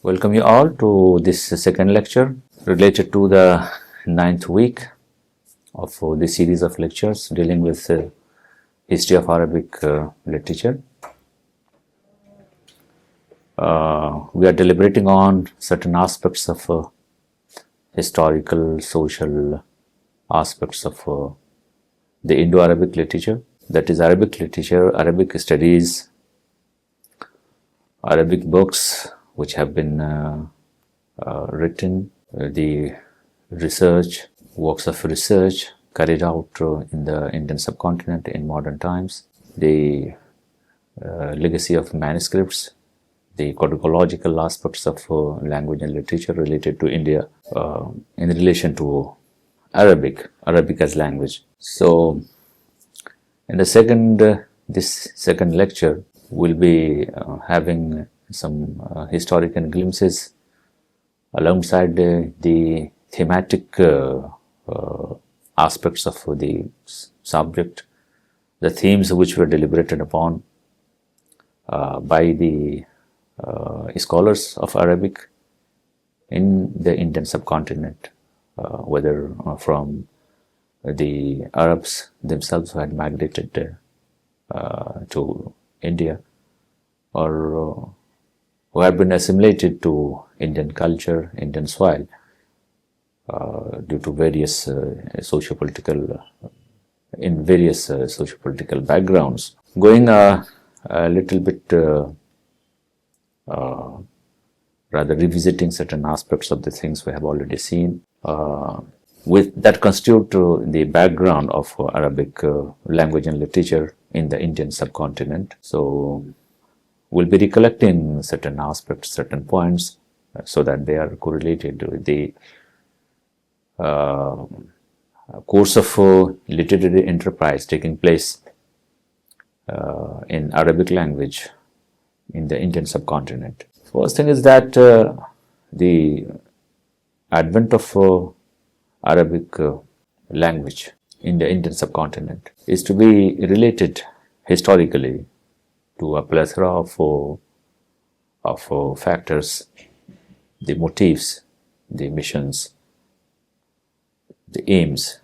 Welcome you all to this second lecture related to the ninth week of the series of lectures dealing with history of Arabic literature. We are deliberating on certain aspects of historical, social aspects of the Indo-Arabic literature, that is Arabic literature, Arabic studies, Arabic books which have been written, the research, works of research carried out in the Indian subcontinent in modern times, the legacy of manuscripts, the codicological aspects of language and literature related to India in relation to Arabic as language. So, in the this second lecture, we'll be having some historical glimpses alongside the thematic aspects of the subject, the themes which were deliberated upon by the scholars of Arabic in the Indian subcontinent, whether from the Arabs themselves who had migrated to India, or who have been assimilated to Indian culture, Indian soil, due to various socio-political backgrounds. Going a little bit, rather revisiting certain aspects of the things we have already seen, with that constitute the background of Arabic language and literature in the Indian subcontinent. So, we'll be recollecting certain aspects, certain points, so that they are correlated with the course of literary enterprise taking place in Arabic language in the Indian subcontinent. First thing is that the advent of Arabic language in the Indian subcontinent is to be related historically to a plethora of factors, the motifs, the missions, the aims.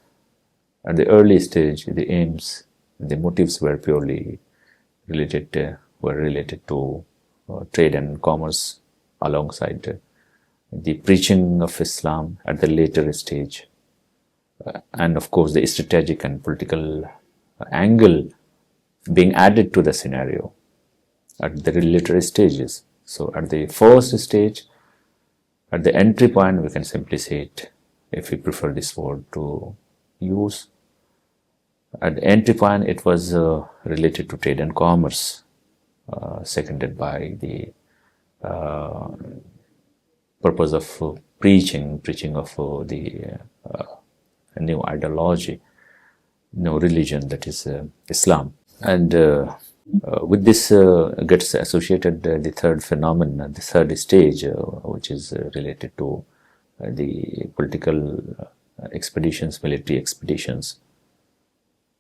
At the early stage, the aims, the motives were purely related to trade and commerce, alongside the preaching of Islam at the later stage, and of course the strategic and political angle being added to the scenario at the later stages. So at the first stage, at the entry point, we can simply say it, if we prefer this word to use. At the entry point, it was related to trade and commerce, seconded by the purpose of preaching of the new ideology, new religion, that is Islam. And with this gets associated the third phenomenon, the third stage, which is related to the political expeditions, military expeditions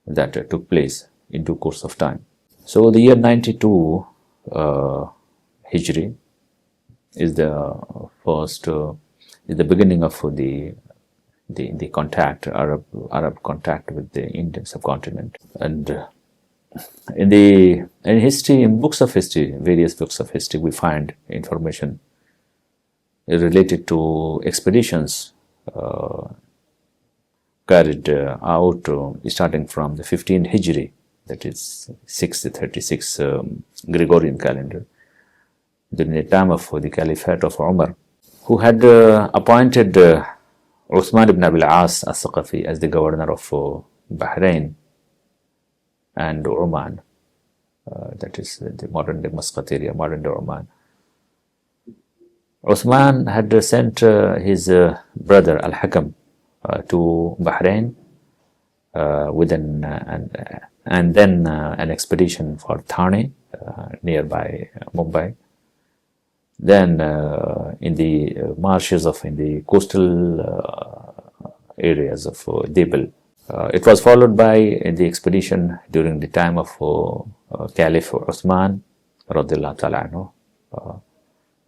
that took place in due course of time. So the year 92 Hijri is the first, is the beginning of the contact, Arab contact with the Indian subcontinent. And in history, in books of history, various books of history, we find information related to expeditions carried out starting from the 15th Hijri, that is 636 Gregorian calendar, during the time of the Caliphate of Umar, who had appointed Uthman ibn Abil As al-Thaqafi as the governor of Bahrain and Oman, that is the modern-day Muscat area, modern-day Oman. Uthman had sent his brother Al-Hakam to Bahrain with and then an expedition for Thane, nearby Mumbai. Then in the marshes in the coastal areas of Debil. It was followed by the expedition during the time of Caliph Uthman, radiallahu ta'ala anhu,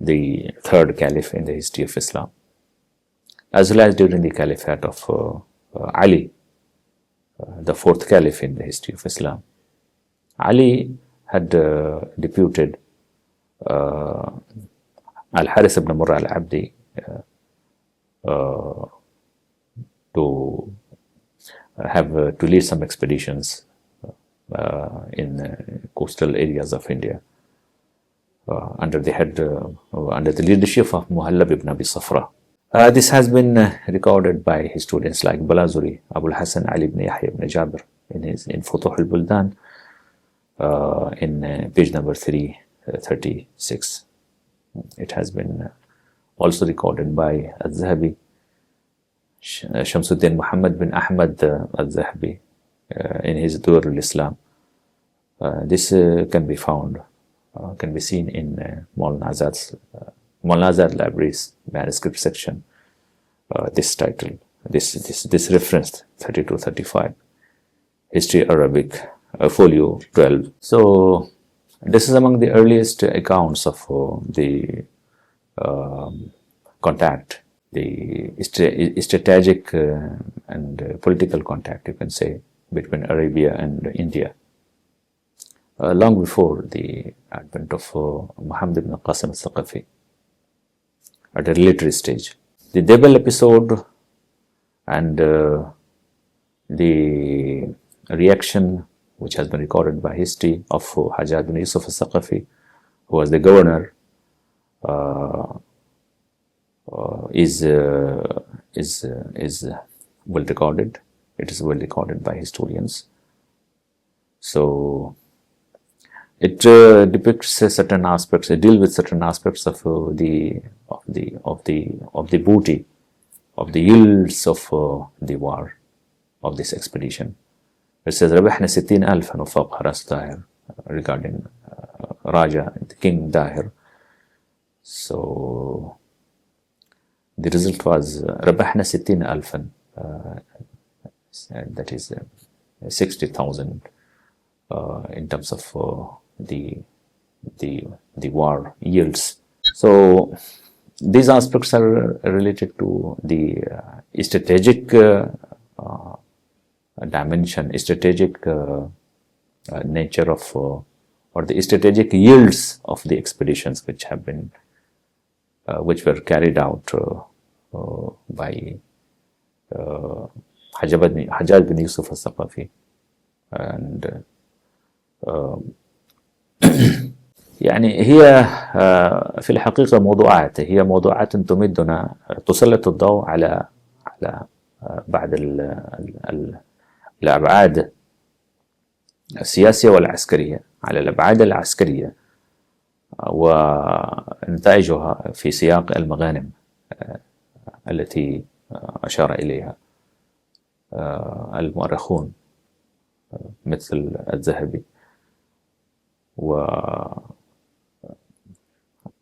the third caliph in the history of Islam, as well as during the caliphate of Ali, the fourth caliph in the history of Islam. Ali had deputed Al-Haris ibn Murrah al-Abdi to to lead some expeditions in coastal areas of India under the leadership of Muhallab ibn Abi Safra. This has been recorded by historians like Balazuri, Abu al-Hasan Ali ibn Yahya ibn Jabir in Futuh al-Buldan in page number 336. It has been also recorded by Al-Zahabi, Shamsuddin Muhammad bin Ahmad Al-Zahabi in his Dur al-Islam. This can be seen in Maulana Azad Library's manuscript section. This title, this reference 3235, History Arabic, folio 12. So this is among the earliest accounts of the contact, the strategic and political contact, you can say, between Arabia and India, long before the advent of Muhammad ibn Qasim al-Thaqafi, at a later stage. The Debel episode and the reaction which has been recorded by history of Hajjaj bin Yusuf al-Thaqafi, who was the governor, is well recorded. It is well recorded by historians. So it depicts certain aspects. It deals with certain aspects of the booty, of the yields of the war, of this expedition. It says ربحنا 60,000 وفوق راس داهر, regarding Raja, the King Dahir. So the result was ربحنا 60,000, that is 60,000 in terms of the war yields. So these aspects are related to the strategic dimension, strategic nature of or the strategic yields of the expeditions which have been which were carried out by Hajjaj bin Yusuf al-Thaqafi. And يعني هي في الحقيقة هي موضوعات تمدنا، تسلط الضوء على بعض الأبعاد السياسية والعسكرية، على الأبعاد العسكرية ونتائجها في سياق المغانم التي أشار إليها المؤرخون مثل الذهبي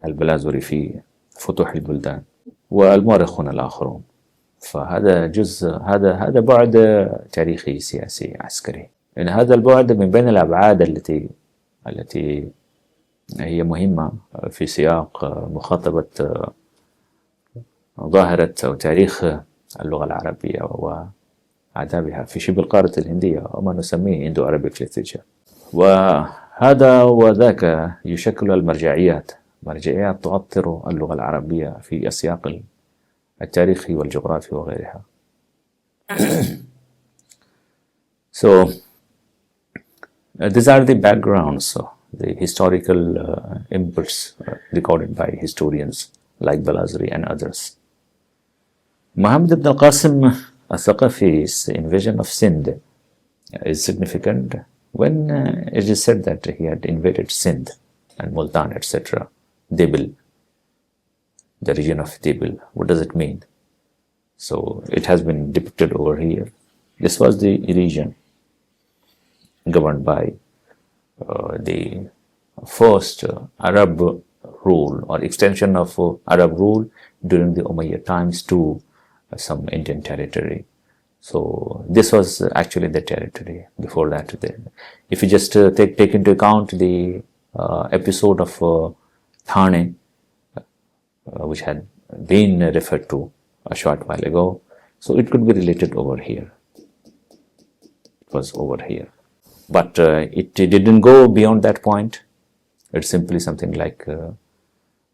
والبلازوري في فتوح البلدان والمؤرخون الآخرون. فهذا جزء، هذا بعد تاريخي سياسي عسكري. يعني هذا البعد من بين الأبعاد التي هي مهمة في سياق مخاطبة ظاهرة أو تاريخ اللغة العربية وآدابها في شبه القارة الهندية، وما نسميه إندو أرابيك ليتريتشر. وهذا وذاك يشكل المرجعيات، مرجعيات تؤطر اللغة العربية في السياق التاريخي والجغرافي وغيرها. So these are the backgrounds, the historical impulse recorded by historians like Balazuri and others. Muhammad ibn al-Qasim al-Thaqafi's invasion of Sindh is significant when it is said that he had invaded Sindh and Multan, etc. Debil, the region of Debil. What does it mean? So it has been depicted over here. This was the region governed by the first Arab rule or extension of Arab rule during the Umayyad times to some Indian territory. So this was actually the territory. Before that, if you just take into account the episode of Thane, which had been referred to a short while ago. So it could be related over here. It was over here. But it didn't go beyond that point. It's simply something like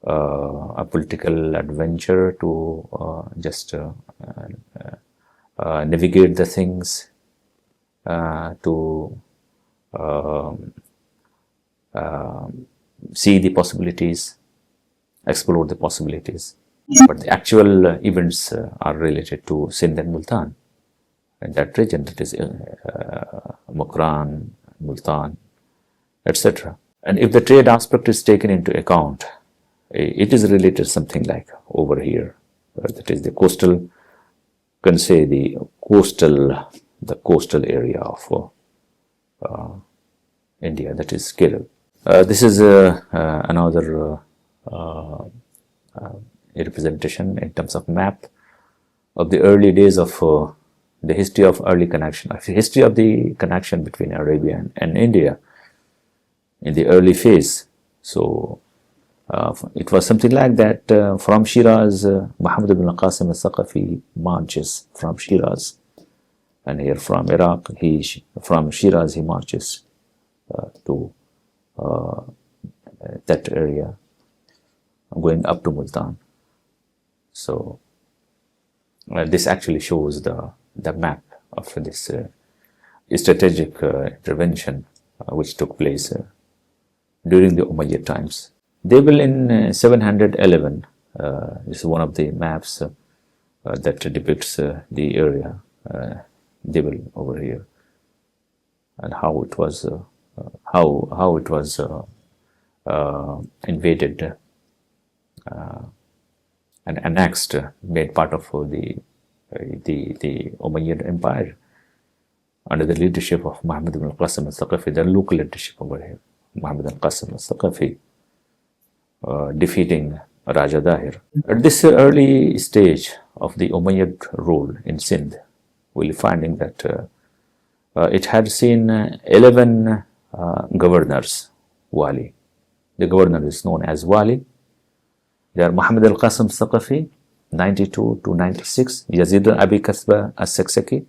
a political adventure to just navigate the things, to see the possibilities, explore the possibilities. But the actual events are related to Sindh and Multan, and that region, that is Mukran, Multan, etc. And if the trade aspect is taken into account, it is related something like over here, that is the coastal, can say the coastal area of India, that is Kerala. This is another representation in terms of map of the early days of the history of early connection, history of the connection between Arabia and India in the early phase. So it was something like that. From Shiraz, Muhammad ibn al-Qasim al-Thaqafi marches from Shiraz, and here from Iraq, from Shiraz he marches to that area, going up to Multan. So this actually shows the map of this strategic intervention which took place during the Umayyad times. Debil in 711 is one of the maps that depicts the area, Debil over here, and how it was invaded and annexed, made part of the Umayyad Empire under the leadership of Muhammad ibn al-Qasim al-Thaqafi, the local leadership over here. Muhammad al-Qasim al-Thaqafi defeating Raja Dahir. At this early stage of the Umayyad rule in Sindh, we'll be finding that it had seen 11 governors, Wali. The governor is known as Wali. They are Muhammad al-Qasim al-Thaqafi, 92 to 96, Yazid Abi Kasba al-Saksaki,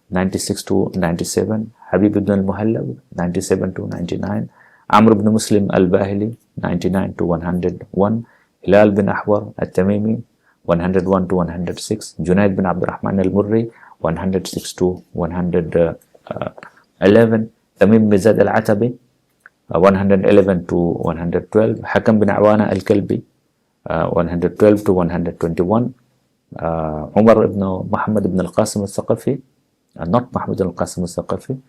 96 to 97, Habib ibn al-Muhallab, 97 to 99, Amr ibn Muslim al-Bahili, 99 to 101, Hilal bin Ahwar al-Tamimi, 101 to 106, Junaid bin Abdurrahman al-Murri, 106 to 111, Tamim Mizad al-Atabi, 111 to 112, Hakam bin Awana al-Kalbi, 112 to 121, Umar ibn Muhammad ibn al-Qasim al-Thaqafi, not Muhammad al-Qasim al-Thaqafi,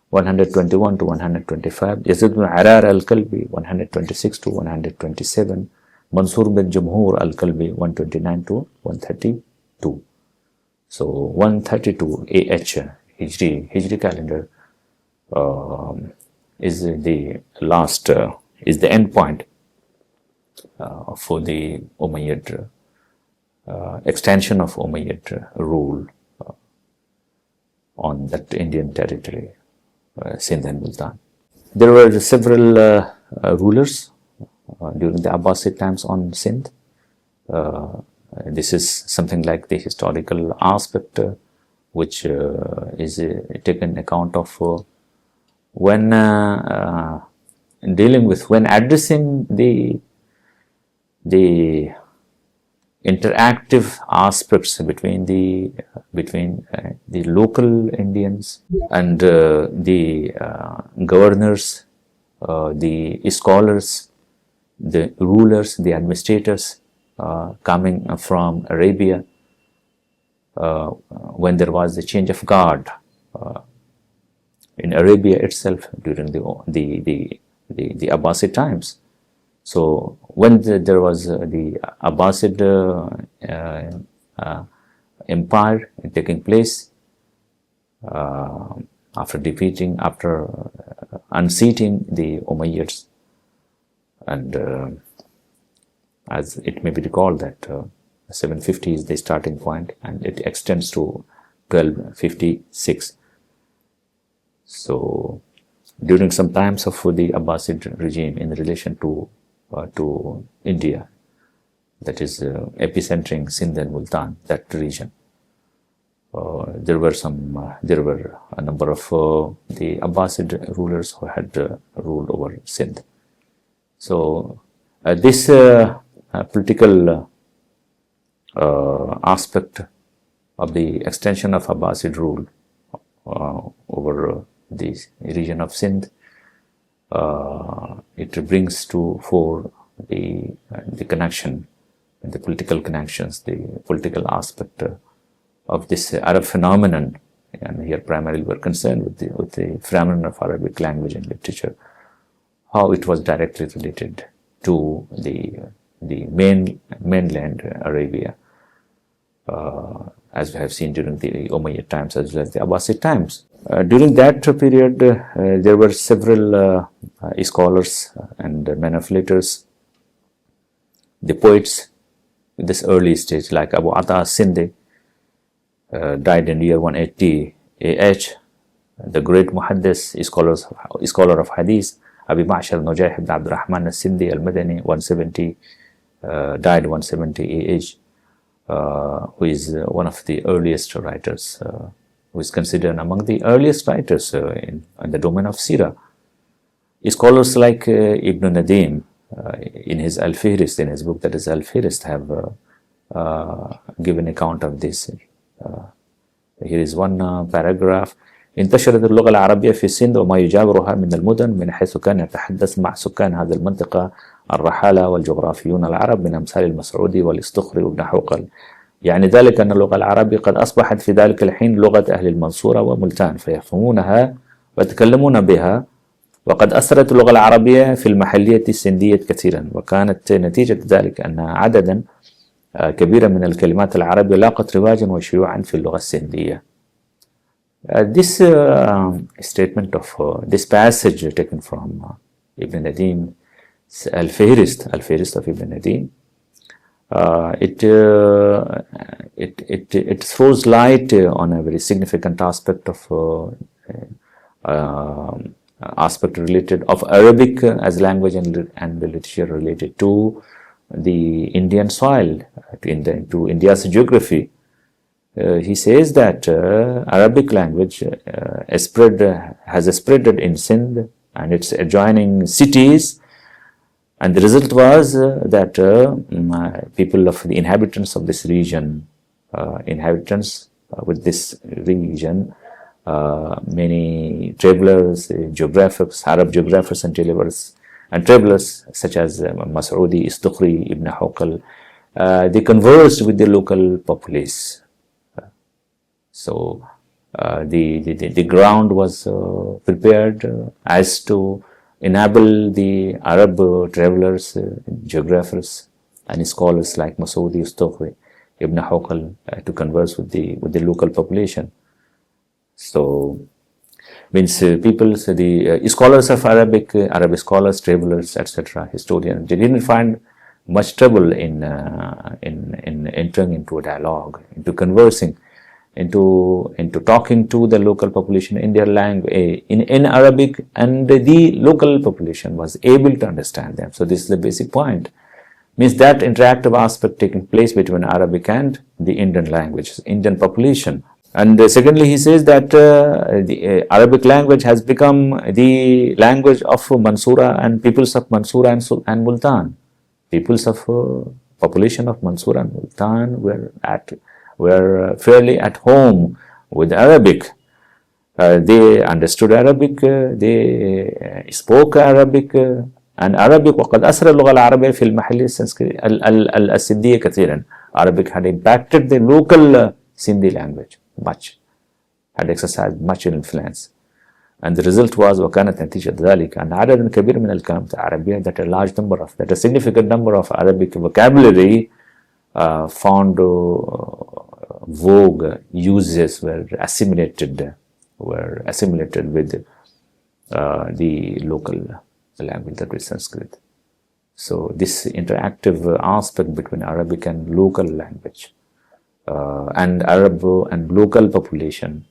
121 to 125, Yazid bin Arar al-Kalbi, 126 to 127, Mansur bin Jumhur al-Kalbi, 129 to 132. So 132 AH Hijri calendar is the last, is the end point for the Umayyad extension of Umayyad rule on that Indian territory, Sindh and Multan. There were several rulers during the Abbasid times on Sindh. This is something like the historical aspect which is taken account of when dealing with, when addressing the interactive aspects between the local Indians and the governors, the scholars, the rulers, the administrators coming from Arabia, when there was the change of guard in Arabia itself during the Abbasid times. So when there was the Abbasid empire taking place, after unseating the Umayyads, and as it may be recalled that 750 is the starting point and it extends to 1256. So during some times of the Abbasid regime in relation to India, that is epicentering Sindh and Multan, that region. There were a number of the Abbasid rulers who had ruled over Sindh. So this political aspect of the extension of Abbasid rule over the region of Sindh, it brings to fore the connection, the political connections, the political aspect of this Arab phenomenon. And here primarily we're concerned with the phenomenon of Arabic language and literature, how it was directly related to the mainland Arabia, as we have seen during the Umayyad times as well as the Abbasid times. During that period, there were several scholars and men of letters, the poets in this early stage, like Abu Ata Sindhi, died in year 180 AH. The great Muhaddis, scholar of Hadith, Abi Ma'shar Nujaih ibn Abdul Rahman al-Sindhi al-Madani, 170, died 170 AH, who is one of the earliest writers, who is considered among the earliest writers in the domain of Sirah. Scholars like Ibn Nadim, in his Al-Fihrist, in his book that is Al-Fihrist, have given account of this. Here is one paragraph. انتشرت اللغة العربية في السند وما يجاورها من المدن من حيث كان يتحدث مع سكان هذه المنطقة الرحالة والجغرافيون العرب من أمثال المسعودي والاستخري وابن حوقل. يعني ذلك أن اللغة العربية قد أصبحت في ذلك الحين لغة أهل المنصورة وملتان فيفهمونها ويتكلمون بها، وقد أثرت اللغة العربية في المحلية السندية كثيرا، وكانت نتيجة ذلك أن عددا كبيرا من الكلمات العربية لاقت رواجا وشيوعا في اللغة السندية. This statement of this passage taken from Ibn Nadim, Al-Fihrist of Ibn Nadim, it throws light on a very significant aspect of related of Arabic as language and literature related to the Indian soil, to India's geography. He says that Arabic language has spread in Sindh and its adjoining cities, and the result was that people of the inhabitants of this region, with this region, many travelers, geographers, Arab geographers and travelers such as Mas'udi, Istukhri, Ibn Hawqal, they conversed with the local populace. So the ground was prepared as to enable the Arab travelers, geographers and scholars like Mas'udi, Istukhri, Ibn Hawqal to converse with the local population. So means the scholars of Arabic scholars, travelers, etc., historians, they didn't find much trouble in entering into a dialogue, into conversing, into talking to the local population in their language, in Arabic, and the local population was able to understand them. So this is the basic point. Means that interactive aspect taking place between Arabic and the Indian language, Indian population. And secondly, he says that the Arabic language has become the language of Mansura and peoples of Mansura and Multan. Peoples of population of Mansura and Multan were fairly at home with Arabic. They understood Arabic, they spoke Arabic, and Arabic وقد أثر اللغة العربية في المحلية السندية كثيرا. Arabic had impacted the local Sindhi language much, had exercised much influence, and the result was وكانت نتيجة ذلك أن عدد كبير من الكلمات العربية, that a significant number of Arabic vocabulary found vogue uses were assimilated with the local language, that is Sanskrit. So this interactive aspect between Arabic and local language and Arab and local population,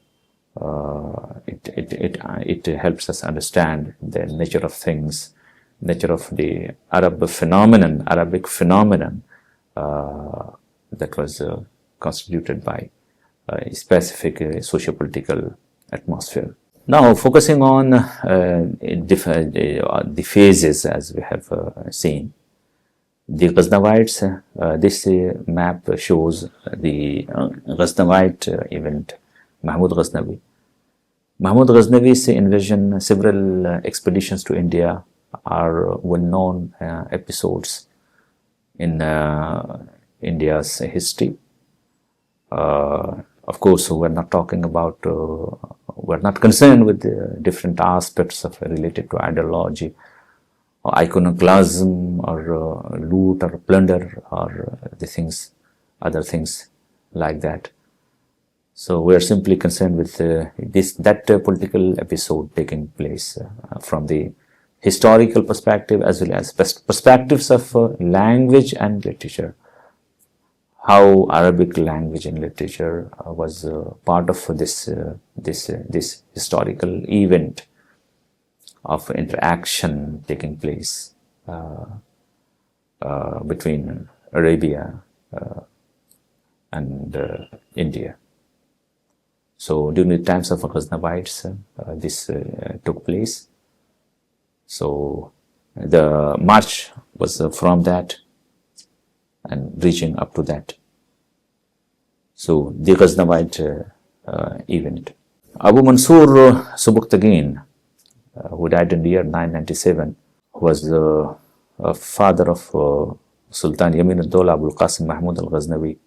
it helps us understand the nature of things, nature of the Arabic phenomenon, that was constituted by a specific socio-political atmosphere. Now, focusing on the phases as we have seen, the Ghaznavites, this map shows the Ghaznavite event, Mahmud Ghaznavi. Mahmud Ghaznavi's invasion, several expeditions to India are well-known episodes in India's history. Of course, we're not talking about, we're not concerned with the different aspects of related to ideology, or iconoclasm, or loot, or plunder, or the things, other things like that. So we are simply concerned with that political episode taking place from the historical perspective as well as perspectives of language and literature. How Arabic language and literature was part of this historical event of interaction taking place between Arabia and India. So during the times of Ghaznavites, this took place. So the march was from that and reaching up to that. So the Ghaznavite event. Abu Mansur Subukhtagin, who died in the year 997, was the father of Sultan Yamin al-Dawla Abul Qasim Mahmud al-Ghaznavi.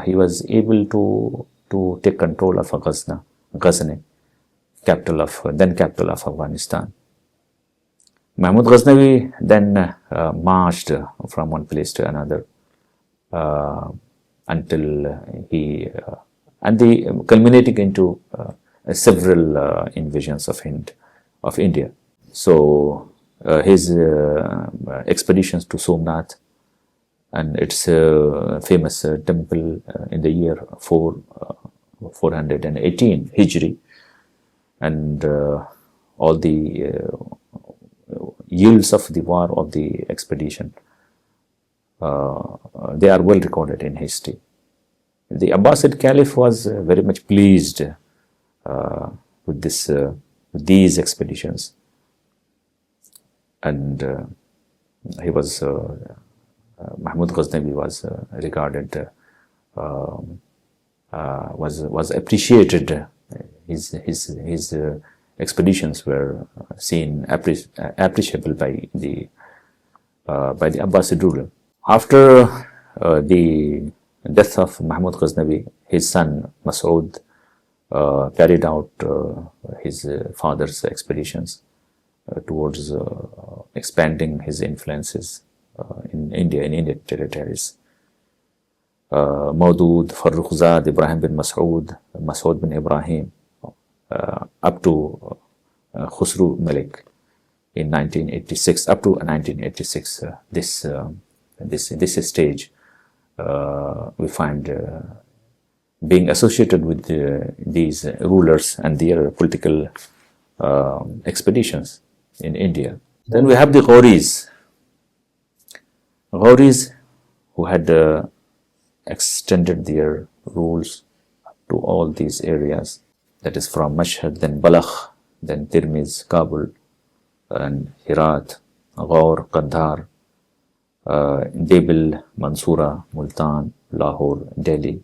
He was able to take control of Ghazni, then capital of Afghanistan. Mahmud Ghaznavi then marched from one place to another until he and the culminating into several invasions of India. So his expeditions to Somnath and its famous temple in the year 418 Hijri, and all the yields of the war of the expedition, they are well recorded in history. The Abbasid Caliph was very much pleased with these expeditions, and he was Mahmud Ghaznavi was regarded, was appreciated. His expeditions were seen appreciable by the Abbasid ruler. After the death of Mahmud Ghaznavi, his son Masoud carried out his father's expeditions towards expanding his influences in Indian territories. Maudud, Farrukhzad, Ibrahim bin Masoud bin Ibrahim, up to Khusru Malik in 1986, up to 1986. This stage we find being associated with these rulers and their political expeditions in India. Then we have the Ghauris. Ghauris, who had extended their rules to all these areas, that is from Mashhad, then Balakh, then Tirmiz, Kabul, and Herat, Ghaur, Kandhar, Debil, Mansura, Multan, Lahore, Delhi,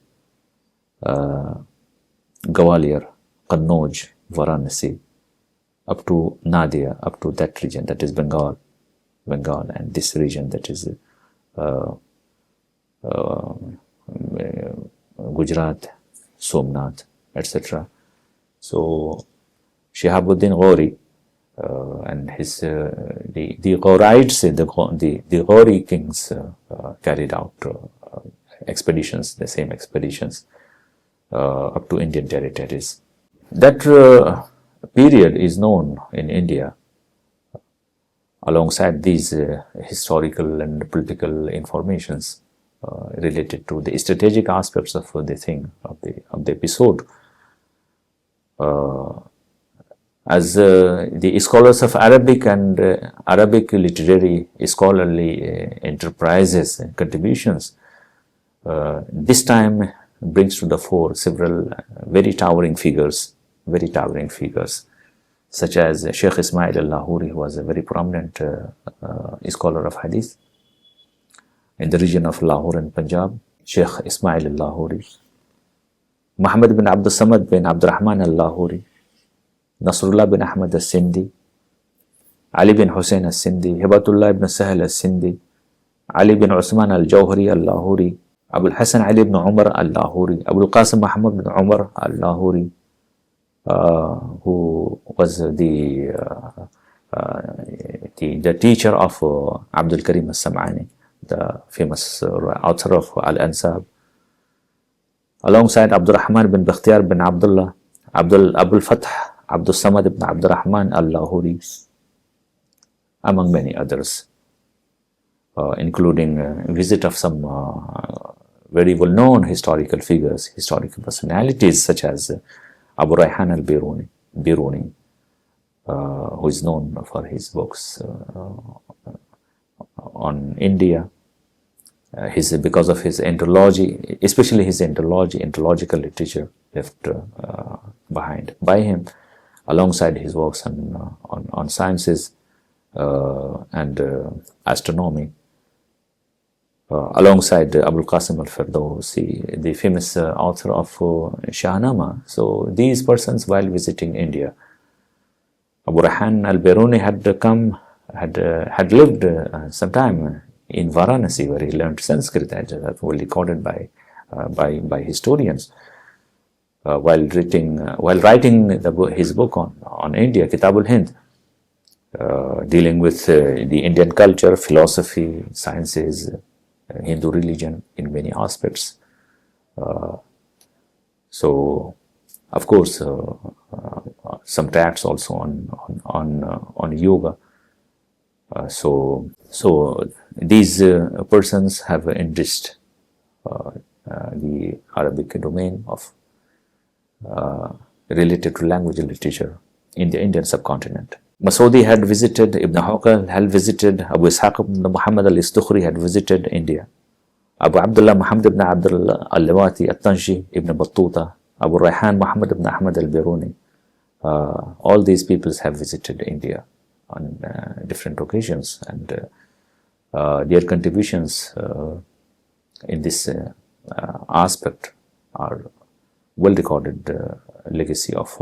Gwalior, Kannauj, Varanasi, up to Nadia, up to that region, that is Bengal, and this region, that is Gujarat, Somnath, etc. So Shihabuddin Ghauri and his the Ghaurites, the Ghauri kings carried out expeditions, the same expeditions up to Indian territories. That period is known in India alongside these historical and political informations related to the strategic aspects of the thing, of the episode. As the scholars of Arabic and Arabic literary scholarly enterprises and contributions This time brings to the fore several very towering figures, such as Sheikh Ismail al-Lahori, who was a very prominent scholar of hadith in the region of Lahore and Punjab. Sheikh Ismail al-Lahori, Muhammad bin Abdul Samad bin Abdurrahman al-Lahori, Nasrullah bin Ahmad al-Sindhi, Ali bin Hussein al-Sindhi, Hibatullah ibn Sahel al-Sindhi, Ali bin Usman al-Jawhari al-Lahori, Abu al-Hasan Ali ibn Umar al-Lahori, Abu al-Qasim Muhammad bin Umar al-Lahori, who was the teacher of Abdul Karim al-Sam'ani, the famous author of Al-Ansab, alongside Abdul Rahman bin Bakhtiyar bin Abdullah, Abdul Fath, Abdul Samad ibn Abdul Rahman al-Lahori, among many others, including a visit of some very well-known historical figures, historical personalities such as Abu Rayhan al-Biruni, who is known for his books on India, because of his entomology, especially his entomological literature left behind by him, alongside his works on sciences and astronomy, alongside Abul Qasim al-Firdausi, the famous author of Shahnama. So these persons, while visiting India, Abu Rayhan al-Biruni had lived some time in Varanasi, where he learned Sanskrit, as well recorded by historians. While writing his book on India, Kitab al-Hind, dealing with the Indian culture, philosophy, sciences, Hindu religion in many aspects. So, of course, some tracts also on yoga. So these persons have enriched the Arabic domain of related to language and literature in the Indian subcontinent. Masoudi had visited, Ibn Hawqal had visited, Abu Ishaq ibn Muhammad al-Istukhri had visited India, Abu Abdullah Muhammad ibn Abdullah al-Liwati al-Tanshi, Ibn Battuta, Abu Rayhan Muhammad ibn Ahmad al-Biruni. All these peoples have visited India on different occasions, and their contributions in this aspect are well-recorded legacy of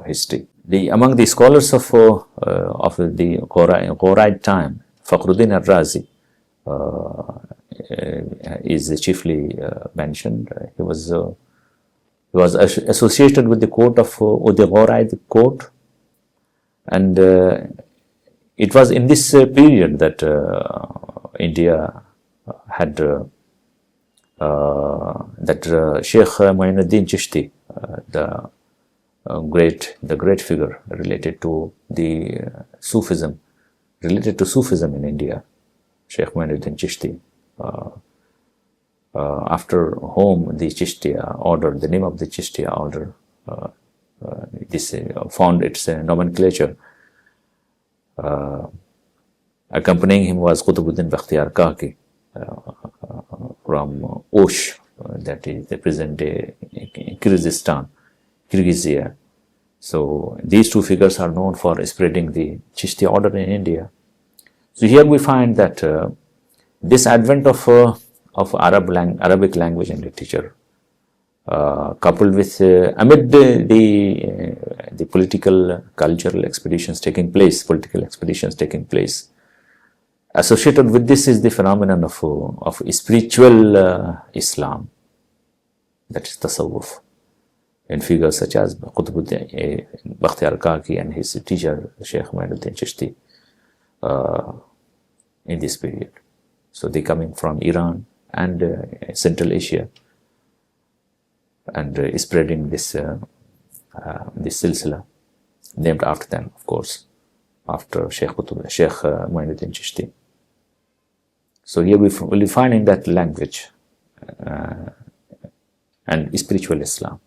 history. Among the scholars of the Ghuraid time, Fakhruddin al-Razi is chiefly mentioned. He was associated with the court of the Ghuraid court, and it was in this period that India had Sheikh Muinuddin Chishti, the great figure related to Sufism in India, Sheikh Muinuddin Chishti, after whom the Chishtiya order, the name of the Chishtiya order, this found its nomenclature. Accompanying him was Qutbuddin Bakhtiyar Kaki from Osh, that is the present day Kyrgyzstan. So these two figures are known for spreading the Chishti order in India. So here we find that this advent of Arabic language and literature, coupled with amid the political cultural expeditions taking place, associated with this is the phenomenon of spiritual Islam, that is Tasawwuf, in figures such as Qutbuddin Bakhtiyar Kaki and his teacher Sheikh Muinuddin Chishti in this period. So they coming from Iran and Central Asia, and spreading this silsila, named after them, of course, after Sheikh Muinuddin Chishti. So here we will be finding that language and spiritual Islam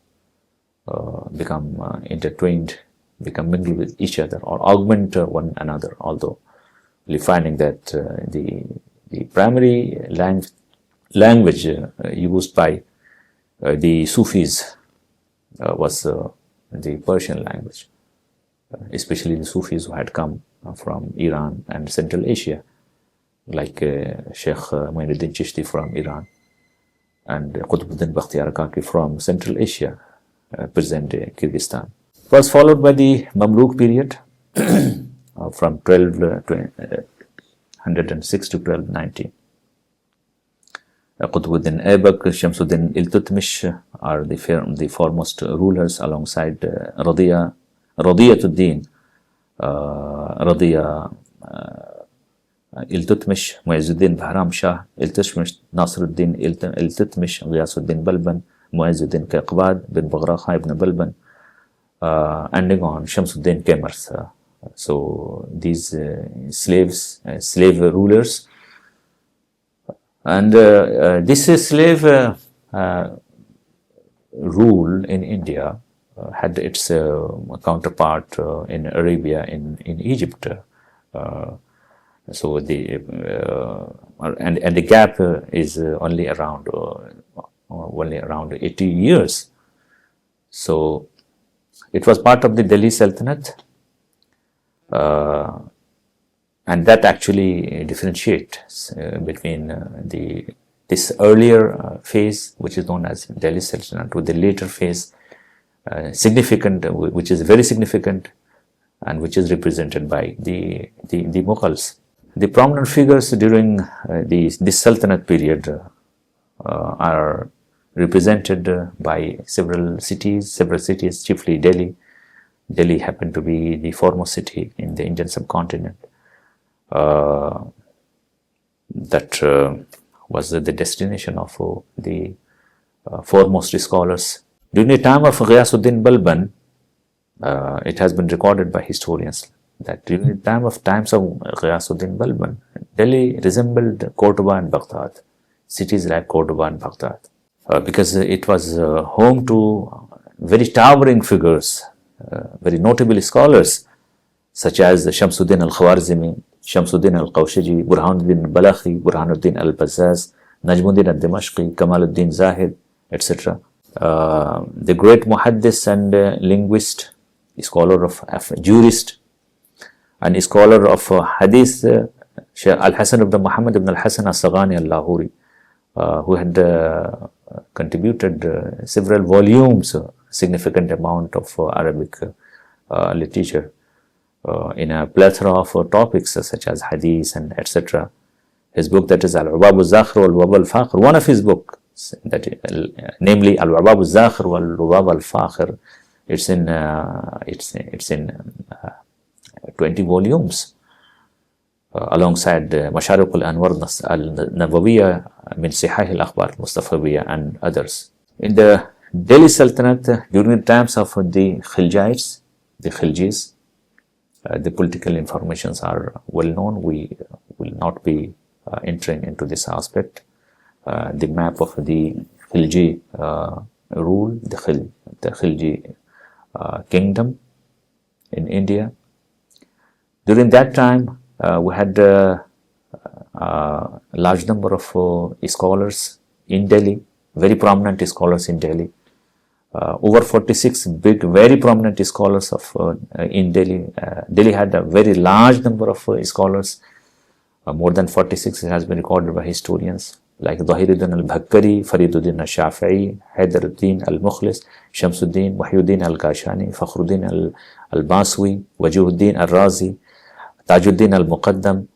become intertwined, become mingled with each other, or augment one another, although we'll be finding that the primary language used by the Sufis was the Persian language, especially the Sufis who had come from Iran and Central Asia, like Sheikh Muinuddin Chishti from Iran and Qutbuddin Bakhtiyar Kaki from Central Asia, present-day Kyrgyzstan. It was followed by the Mamluk period from 1206 to 1290. Qutbuddin Aibak, Shamsuddin Iltutmish are the foremost rulers alongside Radiyatuddin, Iltutmish, Muizzuddin Bahram Shah, Iltutmish, Nasruddin Iltutmish, Ghiyasuddin Balban, Muizzuddin Kaiqbad bin Baghraq ibn Balban, ending on Shamsuddin Kemars. So these slave rulers. And this slave rule in India had its counterpart in Arabia, in Egypt. So the and the gap is only around 80 years. So it was part of the Delhi Sultanate, and that actually differentiates between this earlier phase, which is known as Delhi Sultanate, with the later phase, which is very significant, and which is represented by the Mughals. The prominent figures during this Sultanate period are represented by several cities, chiefly Delhi. Delhi happened to be the foremost city in the Indian subcontinent. That was the destination of the foremost scholars. During the time of Ghiyasuddin Balban, it has been recorded by historians that during the times of Ghiyasuddin Balban, Delhi resembled Cordoba and Baghdad, cities like Cordoba and Baghdad, because it was home to very towering figures, very notable scholars, such as Shamsuddin al-Khwarizmi, Shamsuddin al-Qawshiji, Burhanuddin al-Balakhi, Burhanuddin al-Bazzaz, Najmuddin al-Dimashqi, Kamaluddin Zahid, etc. The great muhaddis and linguist, scholar of jurist, and scholar of hadith, Al-Hasan ibn Muhammad ibn al-Hasan al-Saghani al-Lahori, who had contributed several volumes, significant amount of Arabic literature in a plethora of topics such as hadith and etc. His book, that is Al-Ubab al-Zakhir wal-Lubab al-Fakhir, one of his books, namely Al-Ubab al-Zakhir wal-Lubab al-Fakhir, it's in 20 volumes, alongside Masharik al-Anwar al-Nabawiyya min Sihah al-Akhbar al-Mustafawiyya and others. In the Delhi Sultanate, during the times of the Khiljites, the Khiljis, the political informations are well known. We will not be entering into this aspect. The map of the Khilji rule, the Khilji kingdom in India. During that time, we had a large number of scholars in Delhi, very prominent scholars in Delhi. Over 46 big, very prominent scholars in Delhi. Delhi had a very large number of scholars. More than 46 has been recorded by historians like Zahiruddin al-Bhakkari, Fariduddin al-Shafi'i, Haidaruddin al-Mukhlis, Shamsuddin, Wahyuddin al-Kashani, Fakhruddin al-Baswi, Wajuhuddin al-Razi, Tajuddin al-Muqaddam,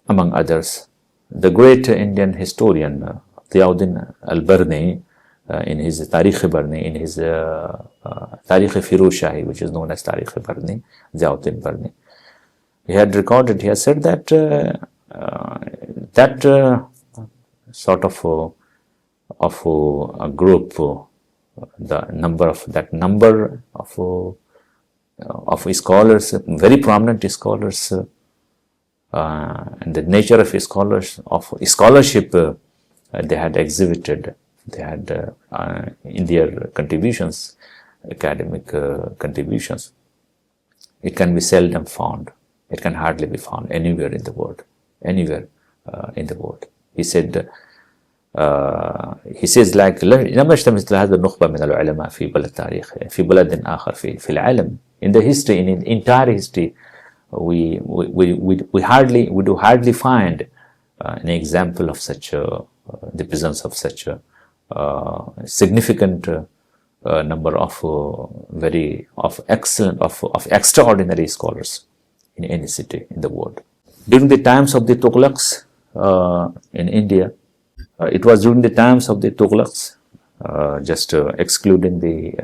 among others. The great Indian historian Ziauddin al-Barni, in his Tarikh-e-Barni, in his Tarikh-e-Firuz-Shahi, which is known as Tarikh-e-Barni, Ziauddin Barni, he had said that sort of a group, the number of scholars, very prominent scholars, and the nature of scholarship they had exhibited, they had in their contributions, academic contributions. It can be seldom found. It can hardly be found anywhere in the world, anywhere. in the world. He said, he says like لم يجتمع مثل هذا النخبة من العلماء في بلد تاريخ في بلد آخر في العالم. In the history, in entire history, we do hardly find an example of such the presence of such a significant number of extraordinary scholars in any city in the world. During the times of the Tughlaqs in India, it was during the times of the Tughlaqs, just excluding the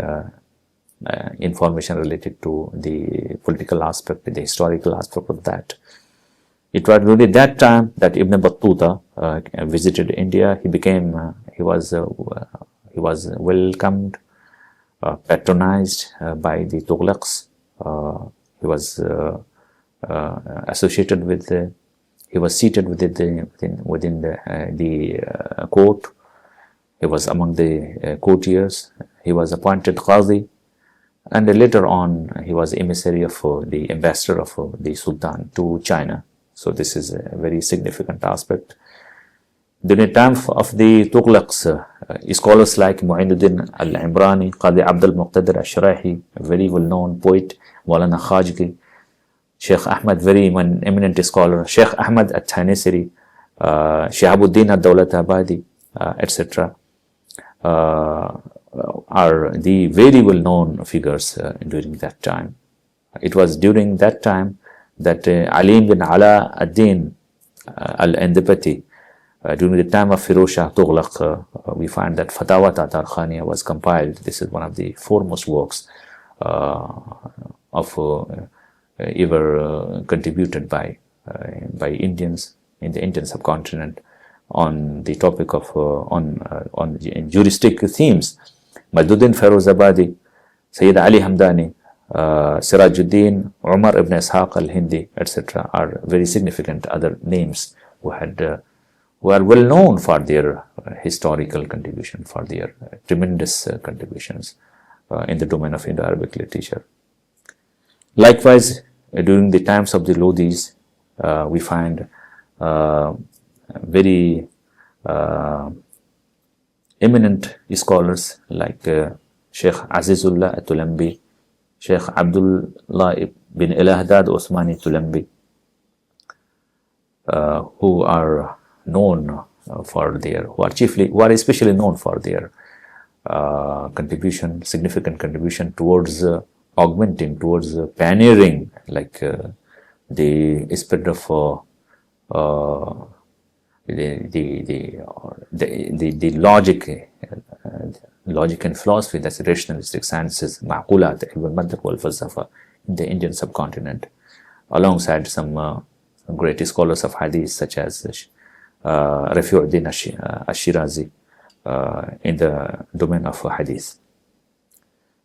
information related to the political aspect, the historical aspect of that. It was during that time that Ibn Battuta visited India. He was welcomed, patronized by the Tughlaqs. He was associated with he was seated within the court. He was among the courtiers. He was appointed Qazi, and later on he was emissary of the ambassador of the Sultan to China. So this is a very significant aspect. During the time of the Tughlaqs, scholars like Mu'inuddin al-Imrani, Qadi Abd al-Muqtadir al-Shirahi, a very well-known poet, Maulana Khajgi, Sheikh Ahmad, very eminent scholar, Sheikh Ahmad al-Thanisiri, Shihabuddin al-Dawlatabadi, etc. are the very well-known figures during that time. It was during that time that Ali bin Ala ad-Din al-Indipati, during the time of Firoz Shah Tughlaq, we find that Fatawa Tatar Khaniya was compiled. This is one of the foremost works ever contributed by Indians in the Indian subcontinent on the topic of on juristic themes. Majduddin Fairozabadi, Sayyid Ali Hamdani, Sirajuddin, Umar ibn Ishaq al-Hindi, etc. are very significant other names who are well known for their historical contribution, for their tremendous contributions in the domain of Indo-Arabic literature. Likewise, during the times of the Lodhis, we find very eminent scholars like Sheikh Azizullah al-Tulambi, Sheikh Abdullah bin Ilahdad Osmani Tulambi, who are known who are especially known for their significant contribution towards augmenting, towards pioneering, like the spirit of the logic and philosophy, that's rationalistic sciences, ma'qulat, al-mantiq wal-falsafa in the Indian subcontinent, alongside some great scholars of hadith such as Rafi'uddin al-Shirazi in the domain of hadith.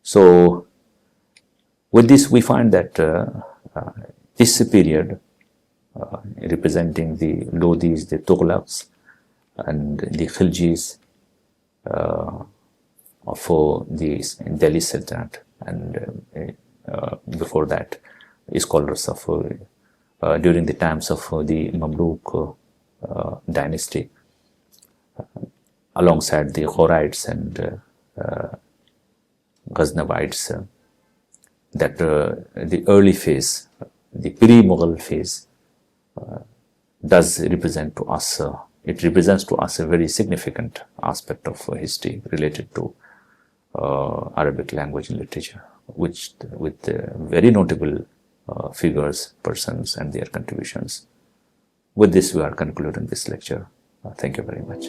So with this, we find that this period representing the Lodhis, the Tughlaqs, and the Khiljis of the Delhi Sultanate, and before that, scholars of during the times of the Mamluk dynasty, alongside the Ghurites and Ghaznavites, that the early phase, the pre-Mughal phase, does represent to us, it represents to us a very significant aspect of history related to Arabic language and literature, with very notable figures, persons, and their contributions. With this, we are concluding this lecture. Thank you very much.